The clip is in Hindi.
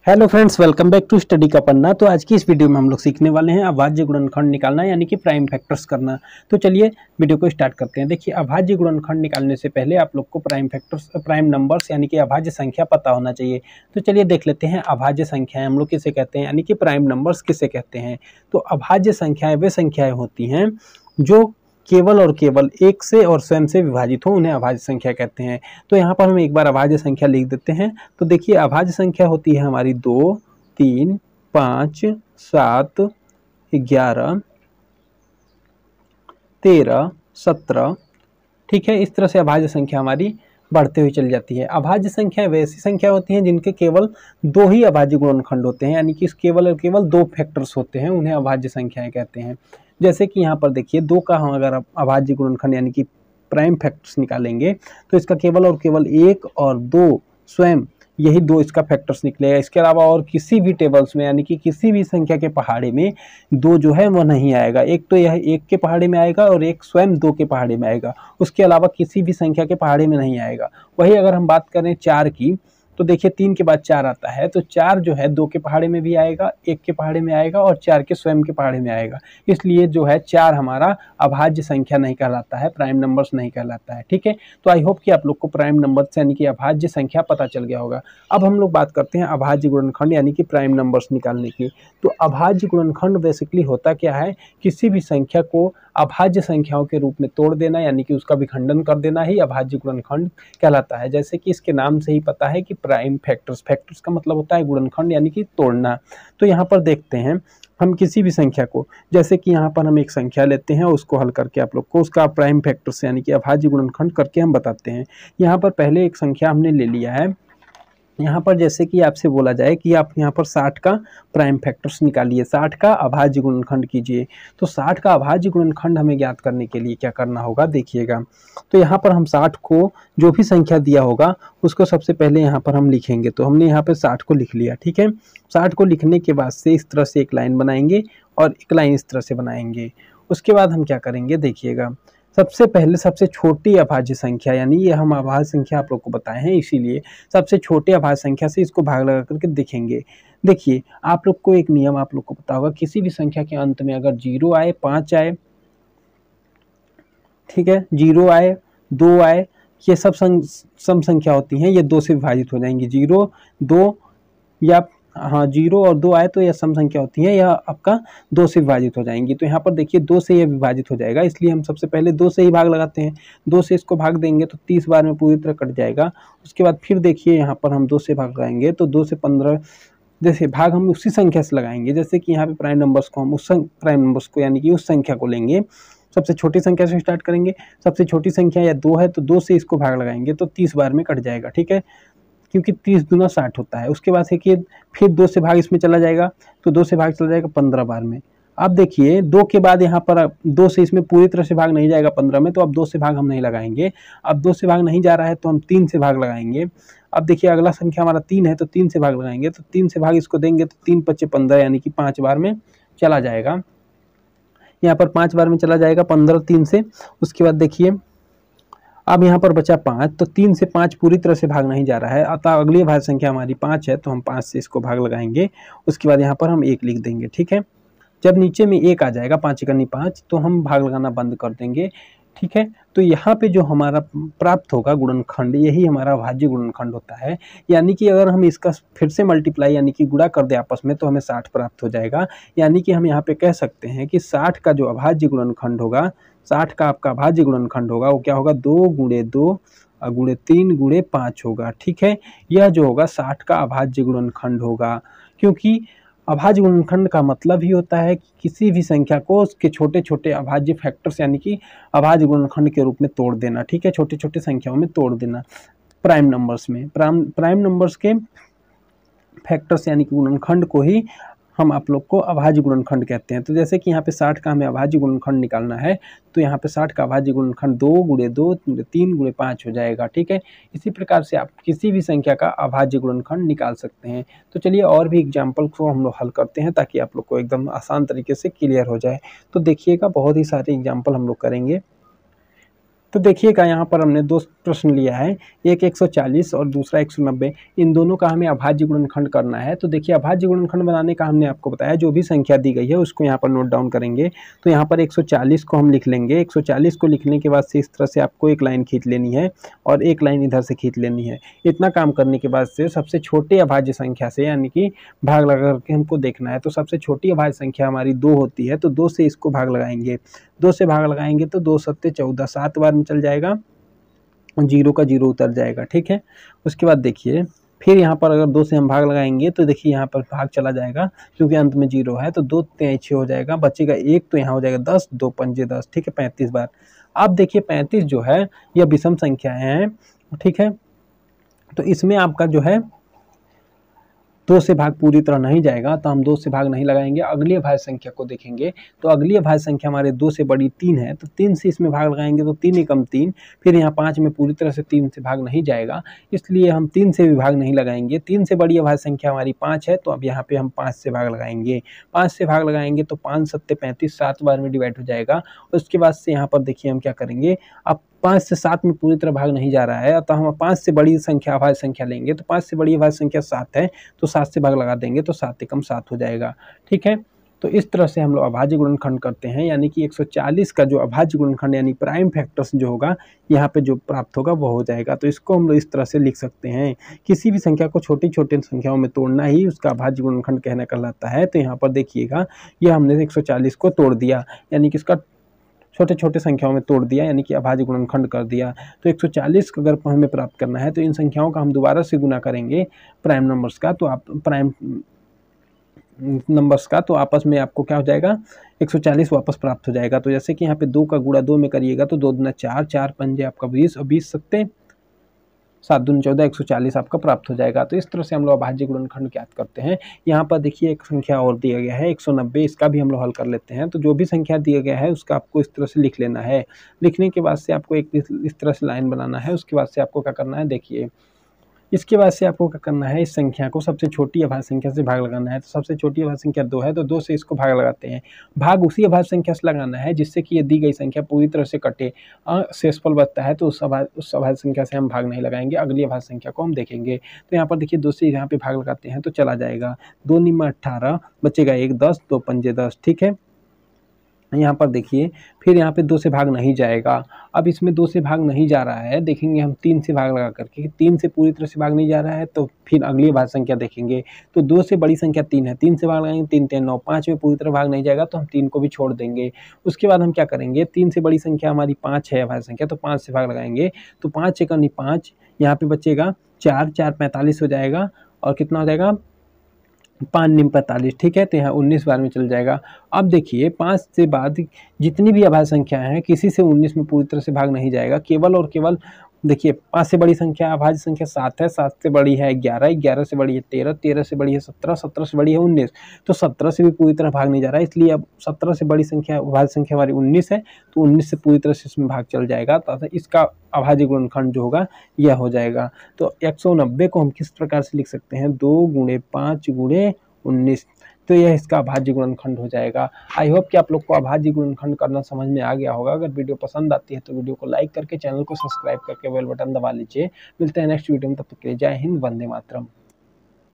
Hello friends, welcome back to study का पन्ना। तो आज की इस वीडियो में हम लोग सीखने वाले हैं अभाज्य गुणनखंड निकालना यानी कि प्राइम फैक्टर्स करना। तो चलिए वीडियो को स्टार्ट करते हैं। देखिए, अभाज्य गुणनखंड निकालने से पहले आप लोग को प्राइम नंबर्स यानी कि अभाज्य संख्या पता होना चाहिए। तो चलिए देख लेते हैं अभाज्य संख्याएं हम लोग किसे कहते हैं यानी कि प्राइम नंबर्स किसे कहते हैं। तो अभाज्य संख्याएं वे संख्याएं होती हैं जो केवल और केवल एक से और स्वयं से विभाजित हो, उन्हें अभाज्य संख्या कहते हैं। तो यहाँ पर हम एक बार अभाज्य संख्या लिख देते हैं। तो देखिए, अभाज्य संख्या होती है हमारी 2, 3, 5, 7, 11, 13, 17। ठीक है, इस तरह से अभाज्य संख्या हमारी बढ़ते हुए चली जाती है। अभाज्य संख्या वैसी संख्या होती हैं जिनके केवल दो ही अभाज्य गुणनखंड होते हैं, यानी कि केवल और केवल दो फैक्टर्स होते हैं, उन्हें अभाज्य संख्याएं कहते हैं। जैसे कि यहाँ पर देखिए, 2 का हम अगर अभाज्य गुणनखंड यानी कि प्राइम फैक्टर्स निकालेंगे तो इसका केवल और केवल 1 और 2 स्वयं यही 2 इसका फैक्टर्स निकलेगा। इसके अलावा और किसी भी टेबल्स में यानी कि किसी भी संख्या के पहाड़े में 2 जो है वो नहीं आएगा। एक तो यह 1 के पहाड़े में आएगा और एक स्वयं 2 के पहाड़े में आएगा, उसके अलावा किसी भी संख्या के पहाड़े में नहीं आएगा। वही अगर हम बात करें 4 की, तो देखिए 3 के बाद 4 आता है, तो 4 जो है 2 के पहाड़े में भी आएगा, 1 के पहाड़े में आएगा और 4 के स्वयं के पहाड़े में आएगा। इसलिए जो है 4 हमारा अभाज्य संख्या नहीं कहलाता है, प्राइम नंबर्स नहीं कहलाता है। ठीक है, तो आई होप कि आप लोग को प्राइम नंबर्स यानी कि अभाज्य संख्या पता चल गया होगा। अब हम लोग बात करते हैं अभाज्य गुणनखंड यानी कि प्राइम नंबर्स निकालने की। तो अभाज्य गुणनखंड बेसिकली होता क्या है, किसी भी संख्या को अभाज्य संख्याओं के रूप में तोड़ देना यानी कि उसका विखंडन कर देना ही अभाज्य गुणनखंड कहलाता है। जैसे कि इसके नाम से ही पता है कि प्राइम फैक्टर्स, फैक्टर्स का मतलब होता है गुणनखंड यानी कि तोड़ना। तो यहाँ पर देखते हैं, हम किसी भी संख्या को, जैसे कि यहाँ पर हम एक संख्या लेते हैं, उसको हल करके आप लोग को उसका प्राइम फैक्टर्स यानी कि अभाज्य गुणनखंड करके हम बताते हैं। यहाँ पर पहले एक संख्या हमने ले लिया है। यहाँ पर जैसे कि आपसे बोला जाए कि आप यहाँ पर 60 का प्राइम फैक्टर्स निकालिए, 60 का अभाज्य गुणनखंड कीजिए। तो 60 का अभाज्य गुणनखंड हमें ज्ञात करने के लिए क्या करना होगा, देखिएगा। तो यहाँ पर हम 60 को, जो भी संख्या दिया होगा उसको सबसे पहले यहाँ पर हम लिखेंगे। तो हमने यहाँ पर 60 को लिख लिया। ठीक है, 60 को लिखने के बाद से इस तरह से एक लाइन बनाएंगे और एक लाइन इस तरह से बनाएंगे। उसके बाद हम क्या करेंगे, देखिएगा। सबसे पहले सबसे छोटी अभाज्य संख्या, यानी ये हम अभाज्य संख्या आप लोग को बताए हैं, इसीलिए सबसे छोटे अभाज्य संख्या से इसको भाग लगा करके देखेंगे। देखिए, आप लोग को एक नियम आप लोग को पता होगा, किसी भी संख्या के अंत में अगर 0 आए, 5 आए, ठीक है, 0 आए, 2 आए, ये सब सम संख्या होती हैं, ये 2 से विभाजित हो जाएंगी। 0, 2 या 0 और 2 आए तो यह सम संख्या होती है, यह आपका 2 से विभाजित हो जाएंगी। तो यहाँ पर देखिए 2 से यह विभाजित हो जाएगा, इसलिए हम सबसे पहले 2 से ही भाग लगाते हैं। 2 से इसको भाग देंगे तो 30 बार में पूरी तरह कट जाएगा। उसके बाद फिर देखिए यहाँ पर हम 2 से भाग लगाएंगे तो 2 से 15 जैसे भाग हम उसी संख्या से लगाएंगे। जैसे कि यहाँ पे प्राइम नंबर्स को हम उस प्राइम नंबर्स को यानी कि उस संख्या को लेंगे, सबसे छोटी संख्या से स्टार्ट करेंगे। सबसे छोटी संख्या या 2 है तो 2 से इसको भाग लगाएंगे तो 30 बार में कट जाएगा। ठीक है, क्योंकि 30 दूना 60 होता है। उसके बाद देखिए फिर 2 से भाग इसमें चला जाएगा तो 2 से भाग चला जाएगा 15 बार में। अब देखिए 2 के बाद यहाँ पर 2 से इसमें पूरी तरह से भाग नहीं जाएगा 15 में, तो अब 2 से भाग हम नहीं लगाएंगे। अब 2 से भाग नहीं जा रहा है तो हम 3 से भाग लगाएंगे। अब देखिए अगला संख्या हमारा 3 है तो 3 से भाग लगाएंगे, तो 3 से भाग इसको देंगे तो 3 × 5 = 15 यानी कि 5 बार में चला जाएगा। यहाँ पर 5 बार में चला जाएगा 15 3 से। उसके बाद देखिए अब यहाँ पर बचा 5, तो 3 से 5 पूरी तरह से भाग नहीं जा रहा है, अतः अगली अभाज्य संख्या हमारी 5 है तो हम 5 से इसको भाग लगाएंगे। उसके बाद यहाँ पर हम 1 लिख देंगे। ठीक है, जब नीचे में 1 आ जाएगा, 5 × 5 तो हम भाग लगाना बंद कर देंगे। ठीक है, तो यहाँ पे जो हमारा प्राप्त होगा गुणनखंड, यही हमारा अभाज्य गुणनखंड होता है। यानी कि अगर हम इसका फिर से मल्टीप्लाई यानी कि गुणा कर दे आपस में तो हमें 60 प्राप्त हो जाएगा। यानी कि हम यहाँ पे कह सकते हैं कि 60 का जो अभाज्य गुणनखंड होगा, 60 का आपका अभाज्य गुणनखंड होगा वो क्या होगा, 2 × 2 × 3 × 5 होगा। ठीक है, यह जो होगा 60 का अभाज्य गुणनखंड होगा, क्योंकि अभाज्य गुणनखंड का मतलब ही होता है कि किसी भी संख्या को उसके छोटे छोटे अभाज्य फैक्टर्स यानी कि अभाज्य गुणनखंड के रूप में तोड़ देना। ठीक है, छोटे छोटे संख्याओं में तोड़ देना। प्राइम नंबर्स में प्राइम नंबर्स के फैक्टर्स यानी कि गुणनखंड को ही हम आप लोग को अभाज्य गुणनखंड कहते हैं। तो जैसे कि यहाँ पे 60 का हमें अभाज्य गुणनखंड निकालना है, तो यहाँ पे 60 का अभाज्य गुणनखंड 2 × 2 × 3 × 5 हो जाएगा। ठीक है, इसी प्रकार से आप किसी भी संख्या का अभाज्य गुणनखंड निकाल सकते हैं। तो चलिए और भी एग्जाम्पल को हम लोग हल करते हैं ताकि आप लोग को एकदम आसान तरीके से क्लियर हो जाए। तो देखिएगा, बहुत ही सारे एग्जाम्पल हम लोग करेंगे तो देखिएगा यहाँ पर हमने दो प्रश्न लिया है, एक 140 और दूसरा 190। इन दोनों का हमें अभाज्य गुणनखंड करना है। तो देखिए अभाज्य गुणनखंड बनाने का हमने आपको बताया, जो भी संख्या दी गई है उसको यहाँ पर नोट डाउन करेंगे। तो यहाँ पर 140 को हम लिख लेंगे। 140 को लिखने के बाद से इस तरह से आपको एक लाइन खींच लेनी है और एक लाइन इधर से खींच लेनी है। इतना काम करने के बाद से सबसे छोटे अभाज्य संख्या से यानी कि भाग लगा करके हमको देखना है। तो सबसे छोटी अभाज्य संख्या हमारी 2 होती है, तो 2 से इसको भाग लगाएंगे। 2 से भाग लगाएंगे तो 2 सत्ते 14, 7 बार में चल जाएगा, 0 का 0 उतर जाएगा। ठीक है, उसके बाद देखिए फिर यहाँ पर अगर 2 से हम भाग लगाएंगे तो देखिए यहाँ पर भाग चला जाएगा, क्योंकि अंत में 0 है। तो 2 तिहाई 6 हो जाएगा, बचेगा 1, तो यहाँ हो जाएगा 10, 2 पंजे 10। ठीक है, 35 बार। अब देखिए 35 जो है यह विषम संख्याएं हैं। ठीक है, तो इसमें आपका जो है 2 से भाग पूरी तरह नहीं जाएगा, तो हम 2 से भाग नहीं लगाएंगे। अगली अभाज्य संख्या को देखेंगे, तो अगली अभाज्य संख्या हमारे 2 से बड़ी 3 है, तो 3 से इसमें भाग लगाएंगे तो 3 एकम 3। फिर यहाँ 5 में पूरी तरह से 3 से भाग नहीं जाएगा, इसलिए हम 3 से भी भाग नहीं लगाएंगे। 3 से बड़ी अभाज्य संख्या हमारी 5 है, तो अब यहाँ पे हम 5 से भाग लगाएंगे। 5 से भाग लगाएंगे तो 5 सत्ते 35, 7 बार में डिवाइड हो जाएगा। उसके बाद से यहाँ पर देखिए हम क्या करेंगे, अब 5 से 7 में पूरी तरह भाग नहीं जा रहा है, तो हम 5 से बड़ी संख्या अभाज्य संख्या लेंगे। तो 5 से बड़ी अभाज्य संख्या 7 है, तो 7 से भाग लगा देंगे तो 7 एकम 7 हो जाएगा। ठीक है, तो इस तरह से हम लोग अभाज्य गुणनखंड करते हैं, यानी कि 140 का जो अभाज्य गुणनखंड यानी प्राइम फैक्टर्स जो होगा यहाँ पे जो प्राप्त होगा वो हो जाएगा। तो इसको हम लोग इस तरह से लिख सकते हैं, किसी भी संख्या को छोटी छोटी संख्याओं में तोड़ना ही उसका अभाज्य गुणनखंड कहना कहलाता है। तो यहाँ पर देखिएगा ये हमने 140 को तोड़ दिया, यानी कि इसका छोटे छोटे संख्याओं में तोड़ दिया, यानी कि अभाज्य गुणनखंड कर दिया। तो 140 अगर हमें प्राप्त करना है तो इन संख्याओं का हम दोबारा से गुना करेंगे प्राइम नंबर्स का, तो आप प्राइम नंबर्स का, तो आपस में आपको क्या हो जाएगा 140 वापस प्राप्त हो जाएगा। तो जैसे कि यहाँ पे 2 का गुणा 2 में करिएगा तो 2 दूना 4, 4 पंजे आपका 20 और 20 सत्ते 7 दूनी 14, 140 आपका प्राप्त हो जाएगा। तो इस तरह से हम लोग अभाज्य गुणनखंड ज्ञात करते हैं। यहाँ पर देखिए एक संख्या और दिया गया है 190, इसका भी हम लोग हल कर लेते हैं। तो जो भी संख्या दिया गया है उसका आपको इस तरह से लिख लेना है। लिखने के बाद से आपको एक इस तरह से लाइन बनाना है। उसके बाद से आपको क्या करना है, देखिए इसके बाद से आपको क्या करना है, इस संख्या को सबसे छोटी अभाज्य संख्या से भाग लगाना है। तो सबसे छोटी अभाज्य संख्या 2 है, तो 2 से इसको भाग लगाते हैं। भाग उसी अभाज्य संख्या से लगाना है जिससे कि ये दी गई संख्या पूरी तरह से कटे, शेषफल बचता है, तो उस अभाज्य संख्या से हम भाग नहीं लगाएंगे, अगली अभाज्य संख्या को हम देखेंगे। तो यहाँ पर देखिए 2 से यहाँ पे भाग लगाते हैं तो चला जाएगा, 2 निम्न 18, बचेगा 1, 10, 2 पंजे 10। ठीक है, यहाँ पर देखिए फिर यहाँ पे 2 से भाग नहीं जाएगा। अब इसमें 2 से भाग नहीं जा रहा है, देखेंगे हम 3 से भाग लगा करके, 3 से पूरी तरह से भाग नहीं जा रहा है, तो फिर अगली अभाज्य संख्या देखेंगे। तो 2 से बड़ी संख्या 3 है, 3 से भाग लगाएंगे 3 3 9, 5 में पूरी तरह भाग नहीं जाएगा तो हम 3 को भी छोड़ देंगे। उसके बाद हम क्या करेंगे, 3 से बड़ी संख्या हमारी 5 है अभाज्य संख्या, तो 5 से भाग लगाएंगे तो 5 एकम 5, यहाँ पे बचेगा 4, 4 45 हो जाएगा और कितना हो जाएगा 5 निम 45। ठीक है, तो यहाँ 19 बार में चल जाएगा। अब देखिए 5 से बाद जितनी भी अभाज्य संख्याएं हैं किसी से 19 में पूरी तरह से भाग नहीं जाएगा, केवल और केवल देखिए 5 से बड़ी संख्या अभाज्य संख्या 7 है, 7 से बड़ी है 11, 11 से बड़ी है 13, 13 से बड़ी है 17, 17 से बड़ी है 19, तो 17 से भी पूरी तरह भाग नहीं जा रहा है, इसलिए अब 17 से बड़ी संख्या अभाज्य संख्या हमारी 19 है, तो 19 से पूरी तरह से इसमें भाग चल जाएगा। तो इसका अभाज्य गुणनखंड जो होगा यह हो जाएगा। तो 190 को हम किस प्रकार से लिख सकते हैं, 2 गुणे 5 गुणे 19, तो यह इसका अभाज्य गुणनखंड हो जाएगा। आई होप कि आप लोग को अभाज्य गुणनखंड करना समझ में आ गया होगा। अगर वीडियो पसंद आती है तो वीडियो को लाइक करके चैनल को सब्सक्राइब करके बेल बटन दबा लीजिए। मिलते हैं नेक्स्ट वीडियो में, तब तक के लिए जय हिंद, वंदे मातरम।